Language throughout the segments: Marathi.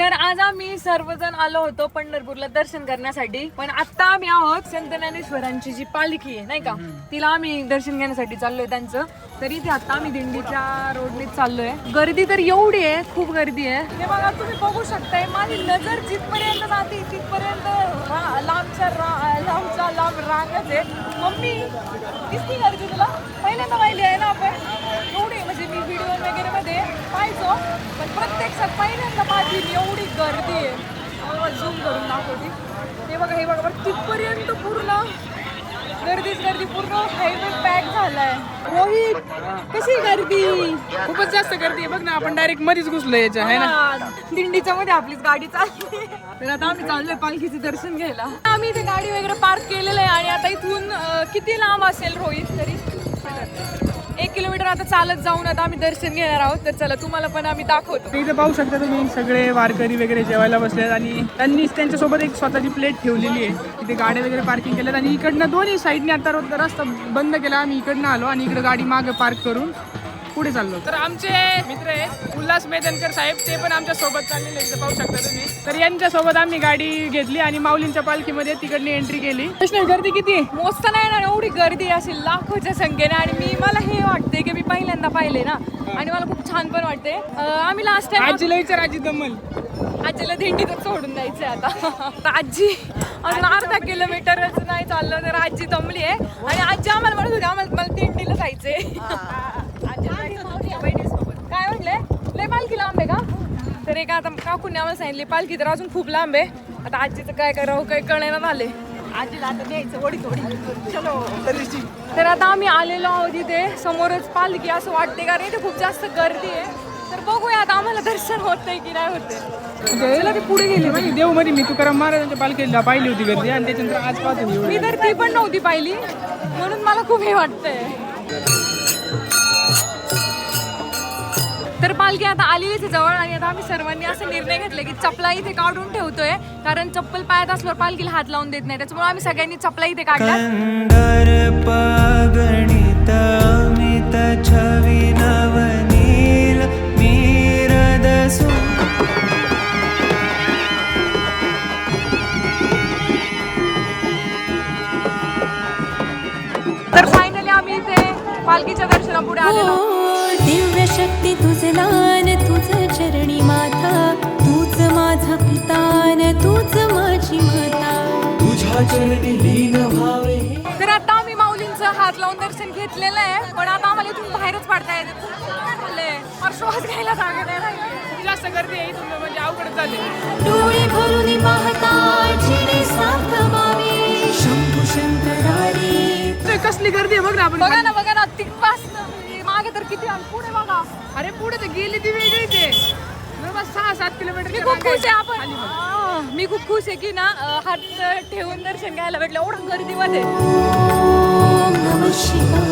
तर आज आम्ही सर्वजण आलो होतो पंढरपूरला दर्शन करण्यासाठी, पण आता आम्ही आहोत संत ज्ञानेश्वरांची जी पालखी आहे नाही का, तिला आम्ही दर्शन घेण्यासाठी चाललोय त्यांचं. तर इथे आता आम्ही दिंडीच्या रोडने चाललोय. गर्दी तर एवढी आहे, खूप गर्दी आहे. हे बघा तुम्ही बघू शकताय, माझी नजर जिथपर्यंत जाते तिथपर्यंत लांबच्या लांब रांगच आहे. मम्मी दिसती गर्दी तुला? पहिल्यांदा पाहिली आहे ना आपण एवढी, म्हणजे मी व्हिडिओ वगैरे मध्ये पाहायचो, पण प्रत्यक्षात पहिल्यांदा माझी एवढी गर्दी आहे. झूम करून दाखवते. हे बघा बरं, तिथपर्यंत पूर्ण गर्दीच गर्दी, पूर्ण हायवे पॅक झालाय. रोहित कशी गर्दी? खूपच जास्त गर्दी आहे बघ ना, आपण डायरेक्ट मध्येच घुसलो याच्या आहे ना. दिंडीच्या मध्ये आपलीच गाडी चालली. तर आता आम्ही चाललोय पालखीचे दर्शन घ्यायला. आम्ही इथे गाडी वगैरे पार्क केलेलं आहे आणि आता इथून किती लांब असेल रोहित? तरी 1 किलोमीटर आता चालत जाऊन आता आम्ही दर्शन घेणार आहोत. तर चला तुम्हाला पण आम्ही दाखवतो. इथे पाहू शकता तुम्ही, सगळे वारकरी वगैरे जेवायला बसलेत आणि त्यांनी त्यांच्यासोबत एक स्वतःची प्लेट ठेवलेली आहे. इथे गाड्या वगैरे पार्किंग केल्यात आणि इकडनं दोन्ही साईडने आता रस्ता बंद केला. आम्ही इकडनं आलो आणि इकडे गाडी मागे पार्क करून पुढे चाललो. तर आमचे मित्र आहेत उल्हास मेदनकर साहेब, ते पण आमच्या सोबत चाललेले इथे पाहू शकता तुम्ही. तर यांच्या सोबत आम्ही गाडी घेतली आणि माऊलींच्या पालखीमध्ये तिकडनी एंट्री केली. गर्दी किती आहे? मोजता नाही ना, एवढी गर्दी अशी लाखोच्या संख्येने. आणि मला हे वाटते की मी पहिल्यांदा पाहिले ना, आणि मला खूप छान पण वाटते. आम्ही लास्ट टाइम आजीला विचार, आजी दमल. आजीला दिंडीतच सोडून द्यायचंय आता. आजी अजून अर्धा किलोमीटरच नाही चाललं तर आजी दमली आहे. आणि आजी आम्हाला म्हणत होती मला दिंडीला जायचंय. काय म्हटले? लय पालखी लांब आहे का? तर एका आता काकूने आम्हाला सांगितले पालखी तर अजून खूप लांब आहे. आता आजीचं काय करावं काही कळेना झाले. आजीला आता द्यायचं ओढी चलो. तर आता आम्ही आलेलो आहोत इथे, समोरच पालखी असं वाटते, कारण इथे खूप जास्त गर्दी आहे. तर बघूया आता आम्हाला दर्शन होतंय की नाही होतंय. चला, ती पुढे गेली म्हणजे देव मध्ये मी तुकाराम महाराजांच्या पालखीला पाहिली होती गर्दी, आणि त्याच्यानंतर आज पाहतो मी तर ती पण नव्हती पाहिली, म्हणून मला खूप हे वाटतंय. तर पालखी आता आलेलीच आहे जवळ, आणि आता आम्ही सर्वांनी असं निर्णय घेतला की चपला इथे काढून ठेवतोय, कारण चप्पल पायात असल्यावर पालखीला हात लावून देत नाही. त्याच्यामुळे आम्ही सगळ्यांनी चपला इथे काढल्या. तर फायनली आम्ही इथे पालखीच्या दर्शनापुढे आलेलो. दिव्य शक्ती तुझे दान, तुझ चरणी माथा, तूच माझा पितान, तूच माझी माता, तुझ्या चरणी लीन व्हावे. तर आता आम्ही माऊलींचं हात लावून दर्शन घेतलेलं आहे, पण आता आम्हाला इथून बाहेरच पडता येते. श्वास घ्यायला जागा नाही राहिली. जास्त गर्दी आहे इथून, म्हणजे अवघड झाले. डोळे भरून पाहता जिने साथ मावे, शंभू शंकरारी. कसली गर्दी आहे बघ ना. आपण बघा ना तिथपासून मागे तर किती, आणि पुढे बघा. अरे पुढे तर गेली ती वेगळीच आहे. जवळपास 6-7 किलोमीटर. मी खूप खुश आहे मी खूप खुश आहे की ना, हात ठेवून दर्शन घ्यायला भेटलं एवढं गर्दीमध्ये. ओम नमः शिवाय.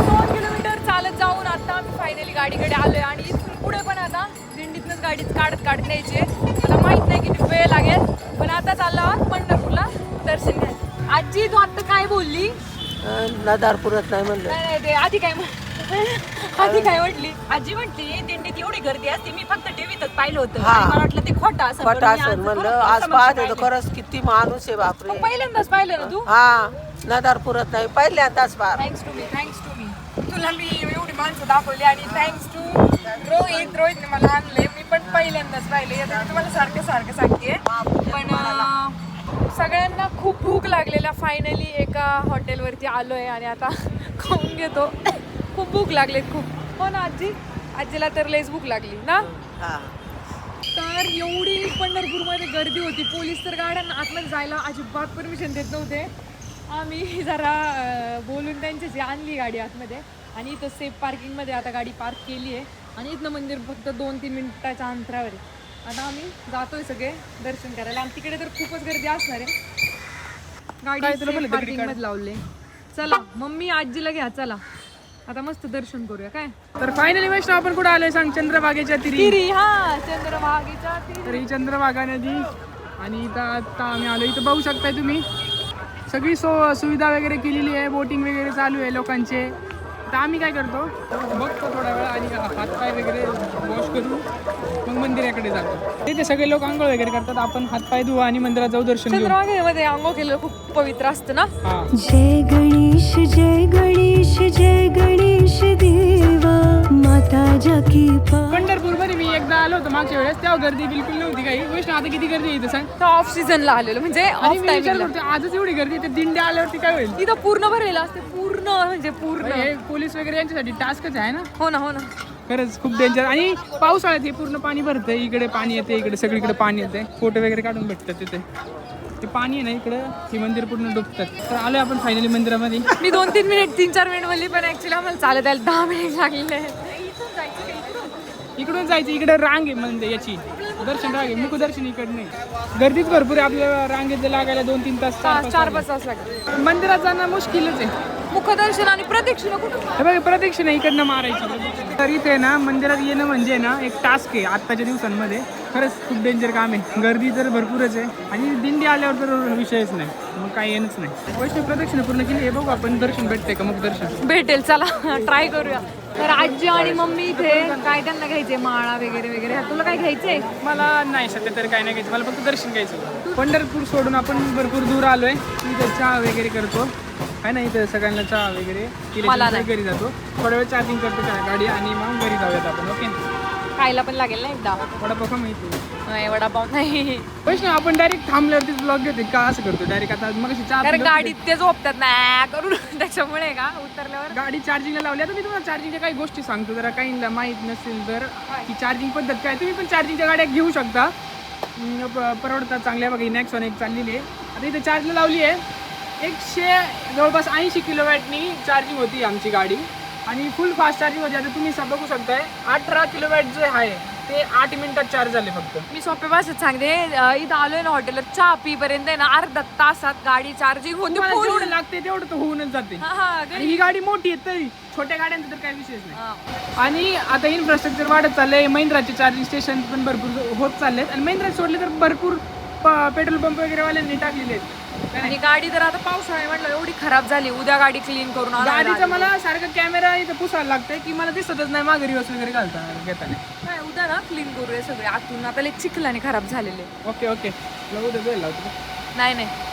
2 किलोमीटर चालत जाऊन आता आम्ही फायनली गाडीकडे आलोय, आणि इथून पुढे पण आता दिंडीतनंच गाडी काढत न्यायची आहे. मला माहित नाही किती वेळ लागेल, पण आता चाललो आहोत पंढरपूरला दर्शन घ्यायला. आजी तू आता काय बोलली? नदारपुरात नाही म्हणलं. नाही ते आधी काय म्हटली? आजी म्हटली दिंडीत एवढी गर्दी असते, मी फक्त टीव्हीतच पाहिलं होतं, आणि मला वाटलं ते खोटं असं. खोटा असेल म्हणलं, आज पाहत होतो खरंच किती माणूस आहे बापरे. पहिल्यांदाच पाहिलं ना तू? हा, नदारपुरात नाही पहिल्यांदाच पार. थँक्स टू मी तुला मी एवढी माणसं दाखवली, आणि थँक्स टू रोहितने मला आणले. मी पण पहिल्यांदाच पाहिले. आता मी तुम्हाला सारखं सांगते, पण सगळ्यांना खूप भूक लागलेल्या फायनली एका हॉटेलवरती आलोय आणि आता खाऊन घेतो. खूप भूक लागलेत खूप. हो ना आजीला तर लयच भूक लागली ना. तर एवढी पंढरपूरमध्ये गर्दी होती, पोलीस तर गाड्यांना आतमध्ये जायला अजिबात परमिशन देत नव्हते. आम्ही जरा बोलून त्यांच्याशी आणली गाडी आतमध्ये, आणि इथं सेफ पार्किंगमध्ये आता गाडी पार्क केली आहे, आणि इथनं मंदिर फक्त 2-3 मिनिटाच्या अंतरावर आहे. आता आम्ही जातोय सगळे दर्शन करायला, आणि तिकडे तर खूपच गर्दी असणार आहे. गाडी पार्किंगमध्ये लावले. चला मम्मी आजीला घ्या, चला आता मस्त दर्शन करूया काय. तर फायनली वैष्णव आपण कुठे आलोय सांग? चंद्रभागेच्या तिरी. हा, चंद्रभागेच्या तिरी. तर ही चंद्रभागा नदी, आणि इथं आता आम्ही आलो. इथं बघू शकताय तुम्ही, सगळी सुविधा वगैरे केलेली आहे, बोटिंग वगैरे चालू आहे लोकांचे. तर आम्ही काय करतो, बघतो थोडा वेळ आणि हातपाय वगैरे वॉश करून मग मंदिराकडे जातो. तिथे सगळे लोक आंघोळ वगैरे करतात. आपण हातपाय धुवा आणि मंदिरात जाऊ दर्शन घेऊ. चंद्रभागेमध्ये आंघोळ केलं खूप पवित्र असतं ना. हा जय गणेश जय गणेश जय गणेश देवा माता जाकी पंढरपूर मध्ये मी एकदा आलो होतो मागच्या वेळेस, तेव्हा गर्दी बिलकुल नव्हती काही. वैष्णव आता किती गर्दी आहे इथं सांग. तर ऑफ सीझनला आलेलो म्हणजे आणि ऑफ मी विचार टाइमिंगला. करतो आजच एवढी गर्दी आहे, दिंड्या आल्यावरती काय होईल. तिथं पूर्ण भरलेलं असते, पूर्ण म्हणजे पूर्ण. हे पोलीस वगैरे यांच्यासाठी टास्कच आहे ना. हो ना हो ना. खरंच खूप डेंजर. आणि पावसाळ्यात हे पूर्ण पाणी भरतं, इकडे पाणी येते, इकडे सगळीकडे पाणी येते. फोटो वगैरे काढून भेटतात तिथे. ते पाणी आहे ना इकडं, हे मंदिर पूर्ण डुबतात. तर आलोय आपण फायनली मंदिरामध्ये. मी 2-3 मिनिट 3-4 मिनिट बोलली, पण ऍक्च्युली आम्हाला चालत यायला 10 मिनिट लागले. इकडून जायचं, इकडे रांग आहे म्हणजे याची दर्शन रांग आहे, मुखदर्शन इकडे नाही. गर्दीच भरपूर आहे, आपल्याला रांगेत लागायला 2-3 तास 4-5 तास लागले. मंदिरात जाणं मुश्किलच आहे. मुखदर्शन आणि प्रदक्षिणा कुठं. हे बघा प्रदक्षिणा इकडनं मारायची. तर इथे ना मंदिरात येणं म्हणजे ना एक टास्क आहे आत्ताच्या दिवसांमध्ये. खरंच खूप डेंजर काम आहे. गर्दी तर भरपूरच आहे आणि दिंडी आल्यावर तर विषयच नाही, मग काही येणंच नाही. वैष्णव प्रदक्षिणा पूर्ण केली. हे बघू आपण दर्शन भेटते का, मग दर्शन भेटेल. चला ट्राय करूया. तर आजी आणि मम्मी इथे काय त्यांना घ्यायचे माळा वगैरे वगैरे. तुला काय घ्यायचंय. मला नाही सध्या तर काय नाही घ्यायचं, मला फक्त दर्शन घ्यायचं. पंढरपूर सोडून आपण भरपूर दूर आलोय. इथं चहा वगैरे करतो आहे ना, इथं सगळ्यांना चहा वगैरे केल्यानंतर घरी जातो. थोड्या वेळ चार्जिंग करतो गाडी आणि मग घरी जाऊयात आपण. ओके, खायला पण लागेल ना एकदा. वडापाव का माहिती नाही वडापाव नाही. वैष्णव आपण डायरेक्ट थांबल्यावरती ब्लॉग घेते का, असं करतो डायरेक्ट. आता मग चहा कारण पिलो, गाडीत ते झोपतात ना करून, त्याच्यामुळे का उतरल्यावर गाडी चार्जिंगला लावली. आता मी तुम्हाला चार्जिंगच्या काही गोष्टी सांगतो, जरा काहींना माहीत नसेल तर की चार्जिंग पद्धत काय. तुम्ही पण चार्जिंगच्या गाड्या घेऊ शकता, परवडतात चांगल्या. बघा इनॅक्सॉन एक चाललेली आहे, आता इथे चार्जला लावली आहे. 100 जवळपास 80 किलोवॅटनी चार्जिंग होती आमची गाडी आणि फुल फास्ट चार्जिंग होती. आता तुम्ही बघू शकताय 18 किलोवॅट जे आहे ते 8 मिनिटात चार्ज झाले फक्त. मी सोप्या भाषेत सांगते. इथं आलोय ना हॉटेलला, चहा पीपर्यंत आहे ना अर्धा तासात गाडी चार्जिंग होते. जेवढं लागते तेवढं तर होऊनच जाते. आणि ही गाडी मोठी आहे तरी छोट्या गाड्यांचा तर काही विषयच नाही. आणि आता इन्फ्रास्ट्रक्चर वाढत चाललंय. महिंद्राचे चार्जिंग स्टेशन पण भरपूर होत चाललेत आणि महिंद्रा सोडले तर भरपूर पेट्रोल पंप वगैरे वाल्यांनी टाकलेले आहेत. आणि गाडी तर आता पावसाळ्यात म्हटलं एवढी खराब झाली. उद्या गाडी क्लीन करून गाडीचा मला सारखं कॅमेरा इथं पुसायला लागतंय की मला दिसतच नाही मागे रिवर्स वगैरे घेताना. काय उद्या ना क्लीन करूया सगळे आतून. आता चिखलाने खराब झालेले. ओके ओके, उद्या जायला लावतो. नाही